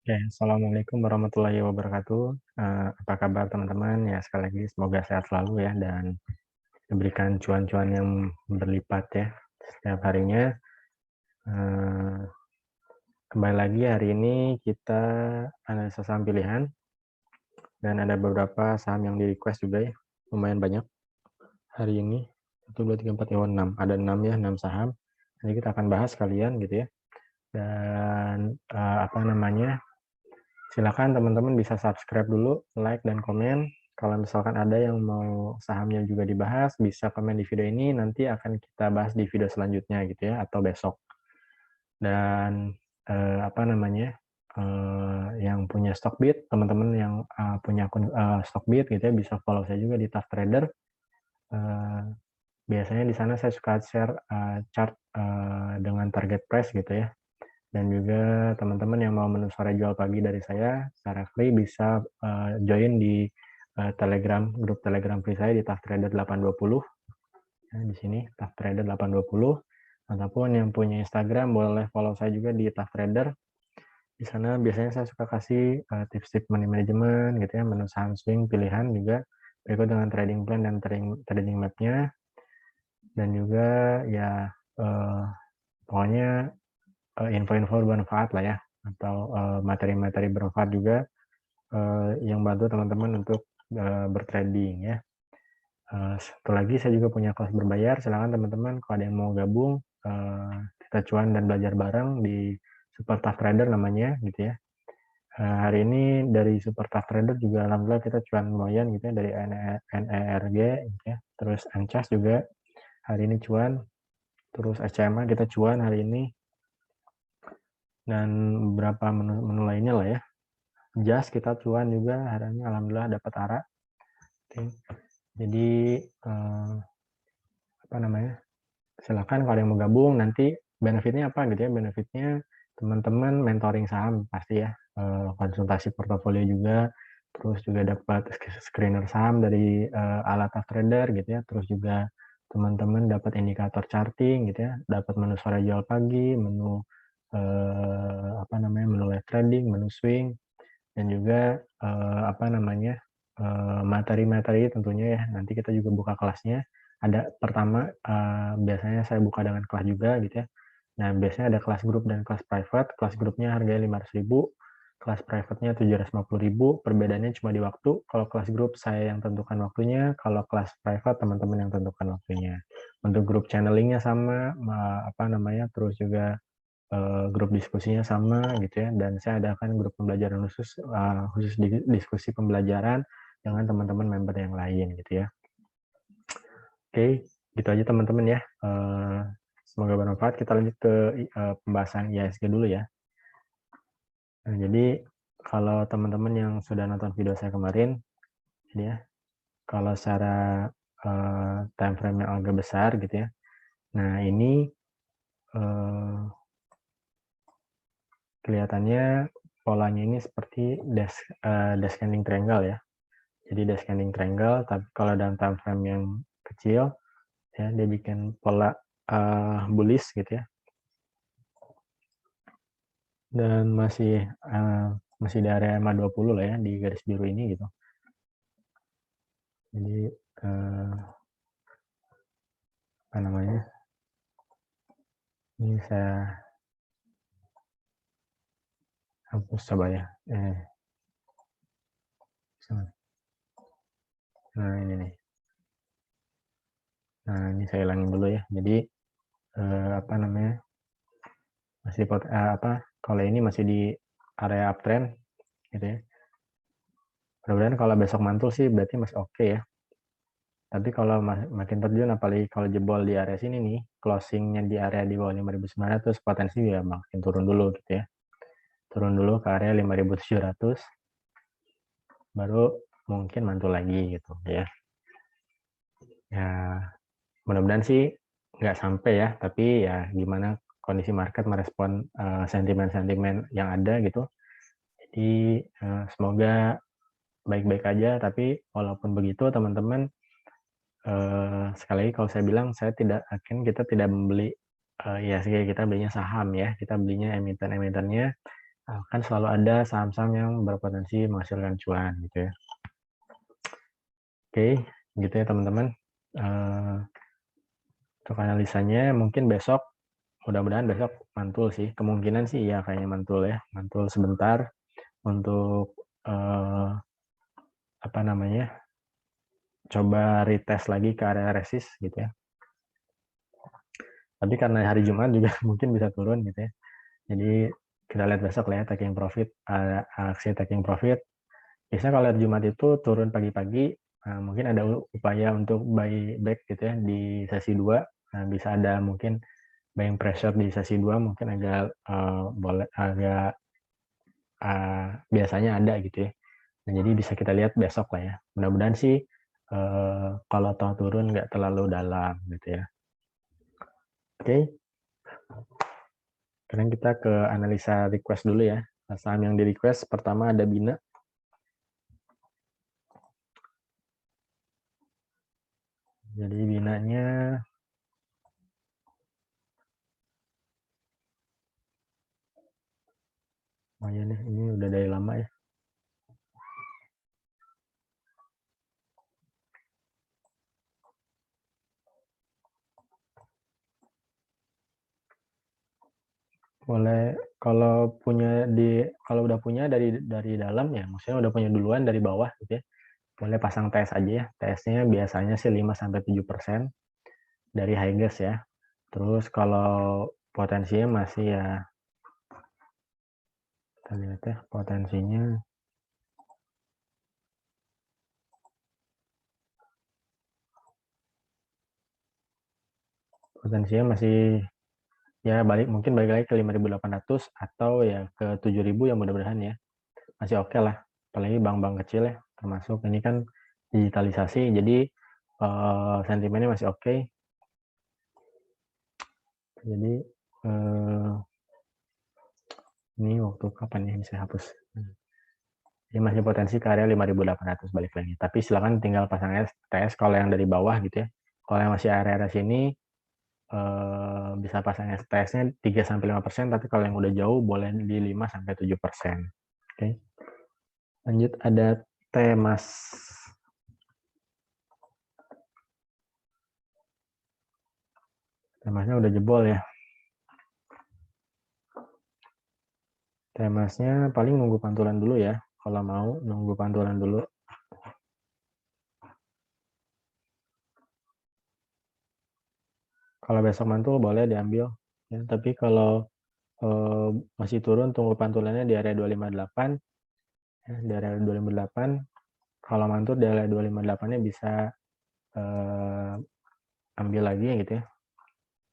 Oke, assalamualaikum warahmatullahi wabarakatuh. Apa kabar teman-teman? Ya sekali lagi semoga sehat selalu ya dan diberikan cuan-cuan yang berlipat ya setiap harinya. Eh, Kembali lagi hari ini kita analisa saham pilihan dan ada beberapa saham yang di-request juga ya, lumayan banyak hari ini. 1, 2, 3, 4, 5, 6. Ada 6 ya, 6 saham. Jadi kita akan bahas sekalian gitu ya. Dan apa namanya? Silakan teman-teman bisa subscribe dulu, like dan komen. Kalau misalkan ada yang mau sahamnya juga dibahas, bisa komen di video ini, nanti akan kita bahas di video selanjutnya gitu ya, atau besok. Dan apa namanya, yang punya Stockbit, teman-teman yang punya akun Stockbit gitu ya, bisa follow saya juga di Tough Trader. Eh, Biasanya di sana saya suka share chart dengan target price gitu ya. Dan juga teman-teman yang mau menu sore jual pagi dari saya secara free bisa join di grup Telegram free saya di Tough Trader 820. Nah, di sini Tough Trader 820. Ataupun yang punya Instagram boleh follow saya juga di Tough Trader. Di sana biasanya saya suka kasih tips-tips money management gitu ya, menu saham swing pilihan juga berikut dengan trading plan dan trading map-nya, dan juga ya pokoknya info-info bermanfaat lah ya, atau materi-materi bermanfaat juga yang bantu teman-teman untuk bertrading ya. Satu lagi saya juga punya kelas berbayar, silakan teman-teman kalau ada yang mau gabung, kita cuan dan belajar bareng di Super Tough Trader namanya gitu ya. Hari ini dari Super Tough Trader juga alhamdulillah kita cuan lumayan gitu ya, dari NERG gitu ya. Terus Ancas juga hari ini cuan, terus SMA kita cuan hari ini, dan beberapa menu lainnya lah ya. Jas kita cuan juga hari ini alhamdulillah dapat ARA. Oke. Jadi apa namanya? Silakan kalau yang mau gabung, nanti benefitnya apa gitu ya? Benefitnya teman-teman mentoring saham pasti ya, konsultasi portofolio juga, terus juga dapat screener saham dari alat Tough Trader gitu ya, terus juga teman-teman dapat indikator charting gitu ya, dapat menu sore jual pagi, menu apa namanya, menu live trading, menu swing, dan juga apa namanya, materi-materi tentunya ya, nanti kita juga buka kelasnya. Ada pertama, biasanya saya buka dengan kelas juga gitu ya. Nah, biasanya ada kelas grup dan kelas private. Kelas grupnya harganya 500.000, kelas private-nya 750.000. Perbedaannya cuma di waktu. Kalau kelas grup saya yang tentukan waktunya, kalau kelas private teman-teman yang tentukan waktunya. Untuk grup channeling-nya sama, apa namanya, terus juga grup diskusinya sama gitu ya, dan saya adakan grup pembelajaran khusus, khusus diskusi pembelajaran dengan teman-teman member yang lain gitu ya. Oke, gitu aja teman-teman ya. Semoga bermanfaat. Kita lanjut ke pembahasan IHSG dulu ya. Nah, jadi kalau teman-teman yang sudah nonton video saya kemarin, ini ya, kalau secara time frame yang agak besar gitu ya. Nah, ini kelihatannya polanya ini seperti descending triangle ya. Jadi descending triangle, tapi kalau dalam time frame yang kecil, ya dia bikin pola bullish gitu ya. Dan masih di area EMA 20 lah ya, di garis biru ini gitu. Jadi apa namanya? Ini saya hapus coba ya. Nah ini nih. Nah ini saya hilangin dulu ya. Jadi apa namanya? Masih apa? Kalau ini masih di area uptrend gitu ya. Mudah-mudahan kalau besok mantul sih berarti masih oke ya. Tapi kalau makin terjun, apalagi kalau jebol di area sini nih, closingnya di area di bawah 5.900, potensi ya makin turun dulu gitu ya. Turun dulu ke area 5.700, baru mungkin mantul lagi gitu ya. Ya, mudah-mudahan sih nggak sampai ya, tapi ya gimana kondisi market merespon sentimen-sentimen yang ada gitu. Jadi semoga baik-baik aja, tapi walaupun begitu teman-teman, sekali lagi kalau saya bilang kita tidak membeli IHSG, kita belinya saham ya, kita belinya emiten-emitennya, Kan selalu ada saham-saham yang berpotensi menghasilkan cuan gitu ya. Oke, gitu ya teman-teman. Untuk analisanya mungkin besok, mudah-mudahan besok mantul sih. Kemungkinan sih ya kayaknya mantul ya. Mantul sebentar untuk apa namanya, coba retest lagi ke area resist gitu ya. Tapi karena hari Jumat juga mungkin bisa turun gitu ya. Jadi kita lihat besok lah ya taking profit, aksi taking profit. Biasanya kalau lihat Jumat itu turun pagi-pagi, mungkin ada upaya untuk buy back gitu ya di sesi 2. Nah, bisa ada mungkin buying pressure di sesi 2 mungkin agak boleh agak biasanya ada gitu ya. Nah, jadi bisa kita lihat besok lah ya. Mudah-mudahan sih kalau toh turun nggak terlalu dalam gitu ya. Oke. Sekarang kita ke analisa request dulu ya. Saham yang di request pertama ada Bina. Jadi Binanya lumayan nih, ini udah dari lama ya. Boleh kalau udah punya dari dalam ya, maksudnya udah punya duluan dari bawah gitu ya. Boleh pasang TS aja ya. TS-nya biasanya sih 5 sampai 7% dari high gas ya. Terus kalau potensinya masih ya, kita lihat ya potensinya masih ya mungkin balik lagi ke 5.800 atau ya ke 7.000 ya mudah-mudahan ya. Masih oke lah. Apalagi bank-bank kecil ya, termasuk ini kan digitalisasi jadi sentimennya masih oke. Jadi ini waktu kapan ya bisa hapus. Ini masih potensi ke area 5.800 balik lagi. Tapi silakan tinggal pasang TS kalau yang dari bawah gitu ya. Kalau yang masih area-area sini bisa pasang STS-nya 3-5%, tapi kalau yang udah jauh boleh di 5-7%. Oke. Lanjut ada Temas. Temasnya udah jebol ya. Temasnya paling nunggu pantulan dulu ya. Kalau mau nunggu pantulan dulu. Kalau besok mantul boleh diambil. Ya, tapi kalau masih turun tunggu pantulannya di area 258. Ya, di area 258. Kalau mantul di area 258-nya bisa ambil lagi gitu ya.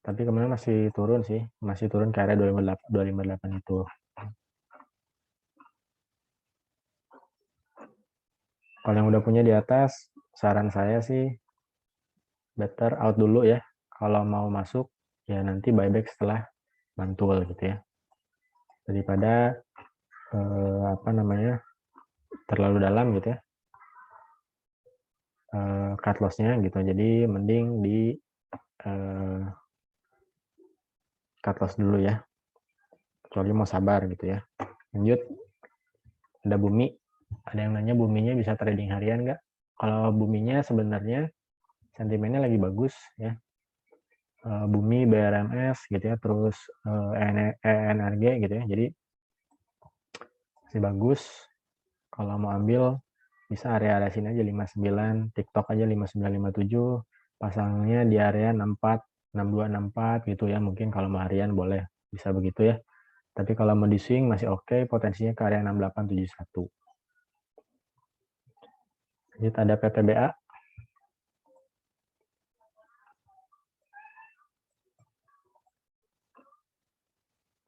Tapi kemarin masih turun sih. Masih turun ke area 258 itu. Kalau yang udah punya di atas, saran saya sih better out dulu ya. Kalau mau masuk, ya nanti buyback setelah mantul gitu ya. Daripada apa namanya terlalu dalam gitu ya cut loss-nya gitu. Jadi mending di cut loss dulu ya. Kecuali mau sabar gitu ya. Lanjut, ada Bumi. Ada yang nanya Buminya bisa trading harian nggak? Kalau Buminya sebenarnya sentimennya lagi bagus ya. Bumi, BRMS gitu ya, terus ENRG gitu ya. Jadi masih bagus. Kalau mau ambil bisa area-area sini aja 59, TikTok aja 5957, pasangnya di area 64, 62, 64 gitu ya. Mungkin kalau mau harian boleh bisa begitu ya. Tapi kalau mau di swing masih oke, potensinya ke area 6871. Jadi ada PTBA.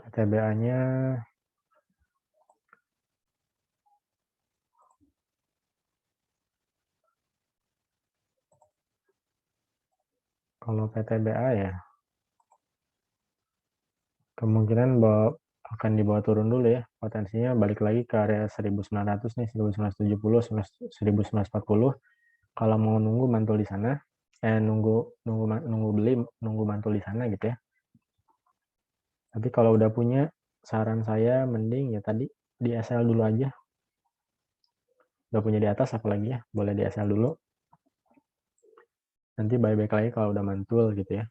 PTBA-nya kalau PTBA ya kemungkinan akan dibawa turun dulu ya. Potensinya balik lagi ke area 1900 nih, 1970, 1940. Kalau mau nunggu mantul di sana, nunggu beli, nunggu mantul di sana gitu ya. Tapi kalau udah punya, saran saya mending ya tadi di SL dulu aja. Udah punya di atas apalagi ya, boleh di SL dulu. Nanti buyback lagi kalau udah mantul gitu ya.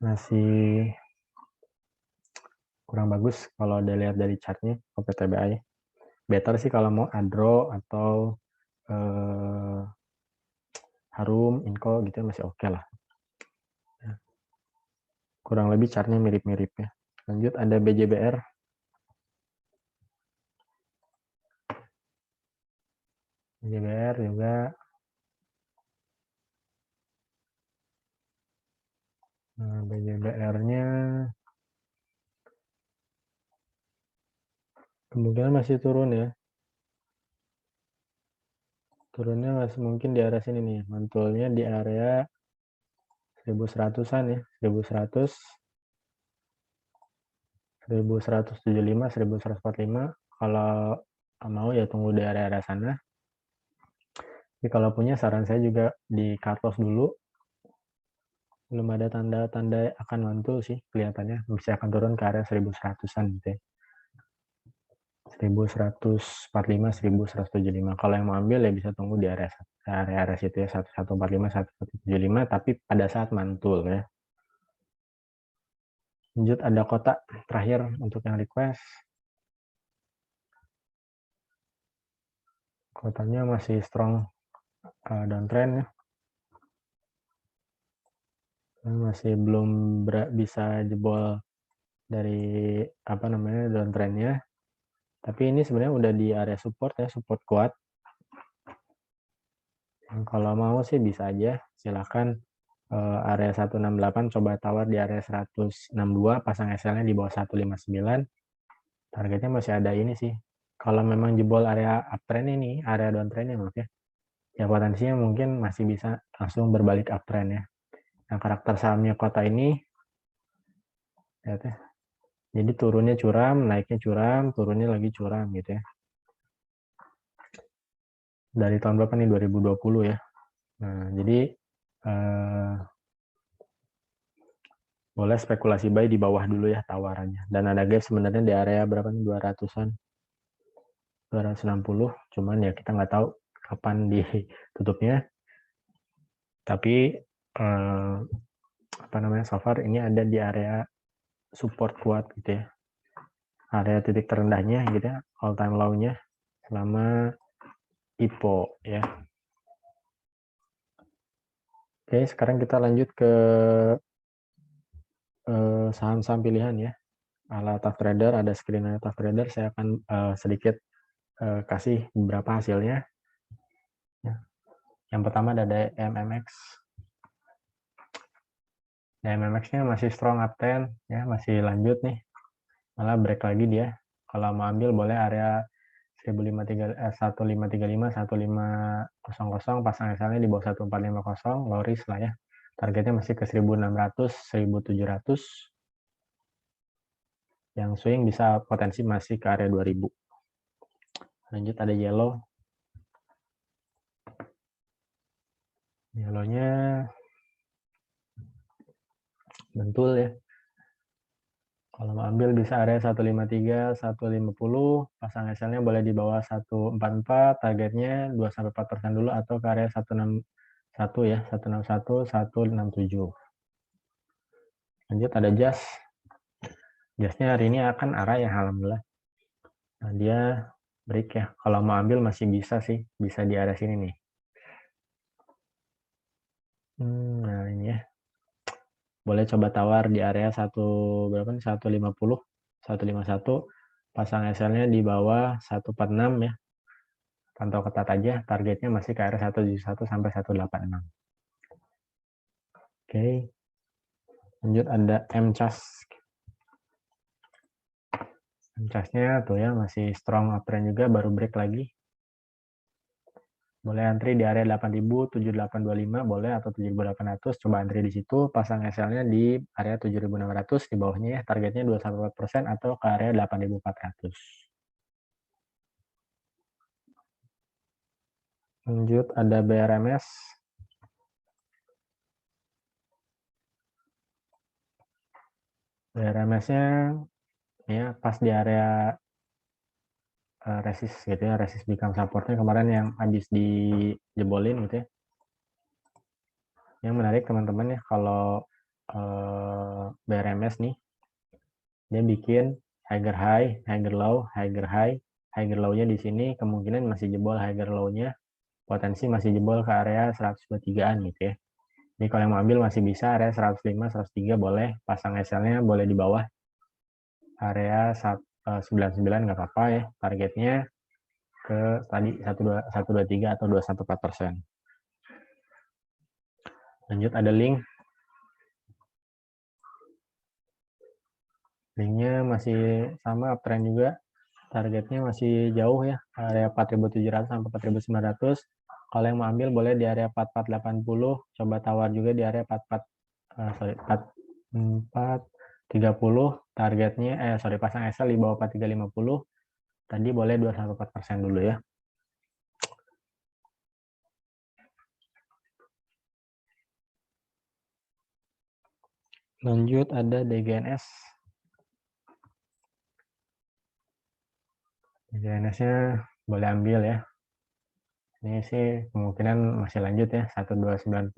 Masih kurang bagus kalau dilihat dari chartnya OPTBA ya. Better sih kalau mau Adro atau Harum, Inco gitu masih oke lah. Kurang lebih chartnya mirip-mirip ya. Lanjut ada BJBR. BJBR juga BJBR-nya kemungkinan masih turun ya. Turunnya masih mungkin di area sini nih. Mantulnya di area 1100-an ya. 1100, 1175, 1145. Kalau mau ya tunggu di area-area sana. Tapi kalau punya saran saya juga di cut loss dulu. Belum ada tanda-tanda akan mantul sih kelihatannya. Bisa akan turun ke area 1100-an gitu ya. 1145, 1175. Kalau yang mau ambil ya bisa tunggu di area situ ya 1145, 1175 tapi pada saat mantul ya. Lanjut ada kotak terakhir untuk yang request. Kotanya masih strong downtrend ya. Masih belum bisa jebol dari apa namanya downtrendnya. Tapi ini sebenarnya udah di area support ya, support kuat. Kalau mau sih bisa aja, silakan area 168 coba tawar di area 162, pasang SL-nya di bawah 159. Targetnya masih ada ini sih. Kalau memang jebol area uptrend ini, area downtrendnya maaf ya, ya potensinya mungkin masih bisa langsung berbalik uptrend ya. Nah, karakter sahamnya kota ini, lihat ya, jadi turunnya curam, naiknya curam, turunnya lagi curam gitu ya. Dari tahun berapa nih? 2020 ya. Nah, jadi boleh spekulasi buy di bawah dulu ya tawarannya. Dan ada gap sebenarnya di area berapa nih? 200-an. 260. Cuman ya kita nggak tahu kapan ditutupnya. Tapi apa namanya? So far ini ada di area support kuat gitu ya. Area titik terendahnya gitu ya, all time low-nya selama IPO ya. Oke, sekarang kita lanjut ke saham-saham pilihan ya. Ala Tough Trader, ada screen Tough Trader, saya akan sedikit kasih beberapa hasilnya. Ya. Yang pertama ada DMMX. DMMX-nya masih strong uptrend ya, masih lanjut nih. Malah break lagi dia. Kalau mau ambil boleh area 1535, 1500, pasang SL-nya di bawah 1450, low risk lah ya. Targetnya masih ke 1600, 1700. Yang swing bisa potensi masih ke area 2000. Lanjut ada yellow. Yellow-nya bentul ya. Kalau mau ambil bisa area 153, 150, pasang SL-nya boleh di bawah 144, targetnya 2-4% dulu atau ke area 161 ya, 161, 167. Lanjut ada jas. Jasnya hari ini akan arah ya alhamdulillah. Nah, dia break ya. Kalau mau ambil masih bisa sih, bisa di area sini nih. Nah ini ya. Boleh coba tawar di area 150, 151, pasang SL-nya di bawah 146 ya. Pantau ketat aja, targetnya masih ke area 171 sampai 186. Oke. Lanjut ada MCAS. MCAS-nya tuh ya masih strong uptrend juga, baru break lagi. Boleh antri di area 8.000, 7825 boleh atau 7.800, coba antri di situ, pasang SL-nya di area 7.600 di bawahnya ya, targetnya 2,4% atau ke area 8.400. Lanjut ada BRMS. BRMS-nya ya pas di area resist gitu ya, resist become supportnya kemarin yang habis dijebolin gitu ya. Yang menarik teman-teman ya, kalau BRMS nih, dia bikin higher high, higher low, higher high, higher low-nya di sini kemungkinan masih jebol, higher low-nya potensi masih jebol ke area 123-an gitu ya. Jadi kalau yang mau ambil masih bisa area 105, 103 boleh, pasang SL-nya boleh di bawah area 99 nggak apa-apa ya. Targetnya ke tadi 123 atau 2,4%. Lanjut ada link. Linknya masih sama uptrend juga. Targetnya masih jauh ya, area 4.700 sampai 4.900. Kalau yang mau ambil boleh di area 4480, coba tawar juga di area 4430. Targetnya pasang SL di bawah 4350. Tadi boleh 2,4% dulu ya. Lanjut ada DGNS. DGNS-nya boleh ambil ya. Ini sih kemungkinan masih lanjut ya, 1290.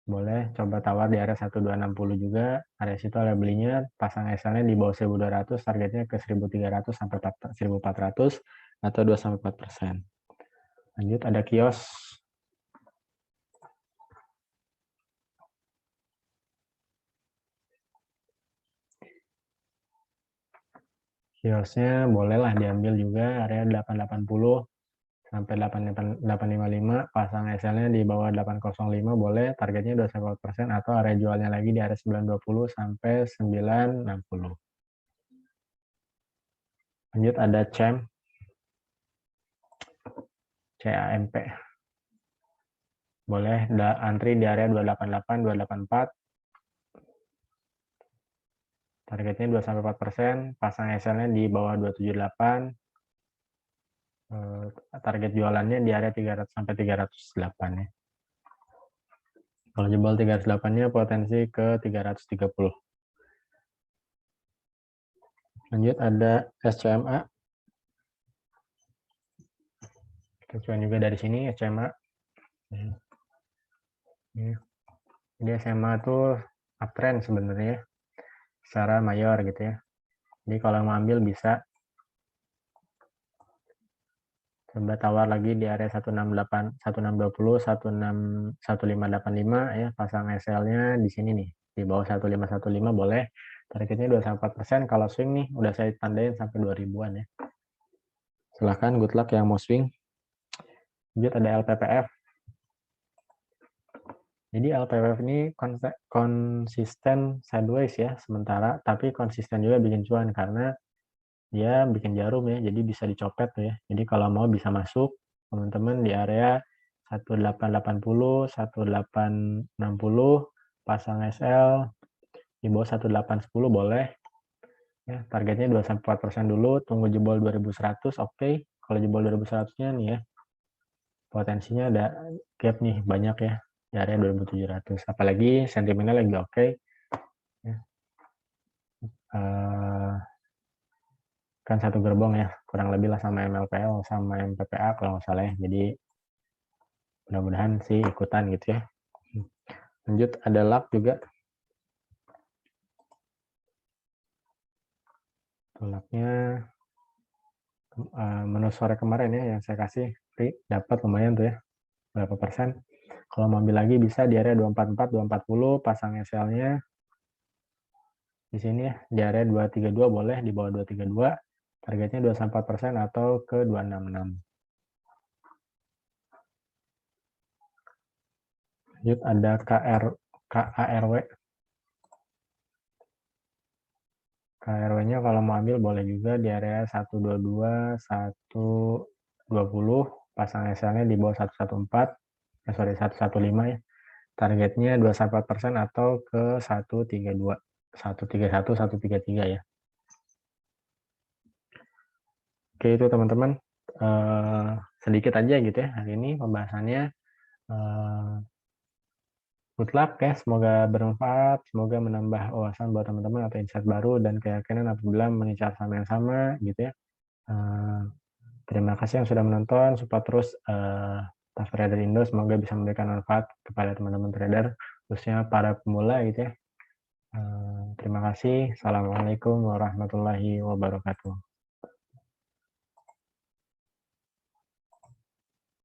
Boleh coba tawar di area 1260 juga. Area situ ada belinya, pasang SL-nya di bawah 1200, targetnya ke 1300 sampai 1400 atau 2,4%. Lanjut ada kios. Kiosnya bolehlah diambil juga area 880 sampai 855, pasang SL-nya di bawah 805 boleh, targetnya 2,4% atau area jualnya lagi di area 920 sampai 960. Lanjut ada CAMP. Boleh antri di area 288, 284. Targetnya 2-4%, pasang SL-nya di bawah 278. Target jualannya di area 300 sampai 308 ya. Kalau jebol 308-nya potensi ke 330. Lanjut ada SCMA. Kita cuan juga dari sini SCMA. Jadi SMA tuh uptrend sebenarnya secara mayor gitu ya. Jadi kalau mau ambil bisa coba tawar lagi di area 168, 1620, 1585 ya, pasang SL-nya di sini nih, di bawah 1515 boleh. Targetnya 2,4%. Kalau swing nih udah saya tandain sampai 2000-an ya. Silahkan good luck yang mau swing. Lanjut ada LPPF. Jadi LPPF ini konsisten sideways ya sementara, tapi konsisten juga bikin cuan karena dia bikin jarum ya, jadi bisa dicopet tuh ya. Jadi kalau mau bisa masuk teman-teman di area 1880, 1860, pasang SL di bawah 1810 boleh. Ya, targetnya 2,4% dulu, tunggu jebol 2100, oke. Kalau jebol 2100-nya nih ya, potensinya ada gap nih banyak ya di area 2700. Apalagi sentimennya lagi oke. Ya. Kan satu gerbong ya, kurang lebih lah sama MLPL sama MPPA kalau nggak salah ya. Jadi mudah-mudahan sih ikutan gitu ya. Lanjut ada luck juga. Lucknya menu sore kemarin ya yang saya kasih free, dapat lumayan tuh ya, berapa persen. Kalau mau ambil lagi bisa di area 244, 240, pasang SL-nya di sini ya, di area 232 boleh, di bawah 232, targetnya 2,4% atau ke 266. Lanjut ada KARW. KRW-nya kalau mau ambil boleh juga di area 122, 120, pasang SL-nya di bawah 114, 115 ya. Targetnya 2,4% atau ke 132, 131, 133 ya. Oke itu teman-teman sedikit aja gitu ya hari ini pembahasannya. Good luck ya, semoga bermanfaat, semoga menambah wawasan buat teman-teman atau insight baru dan keyakinan apabila mengincar saham yang sama gitu ya. Terima kasih yang sudah menonton, support terus Tas Trader Indo, semoga bisa memberikan manfaat kepada teman-teman trader, khususnya para pemula gitu ya. Terima kasih. Assalamualaikum warahmatullahi wabarakatuh.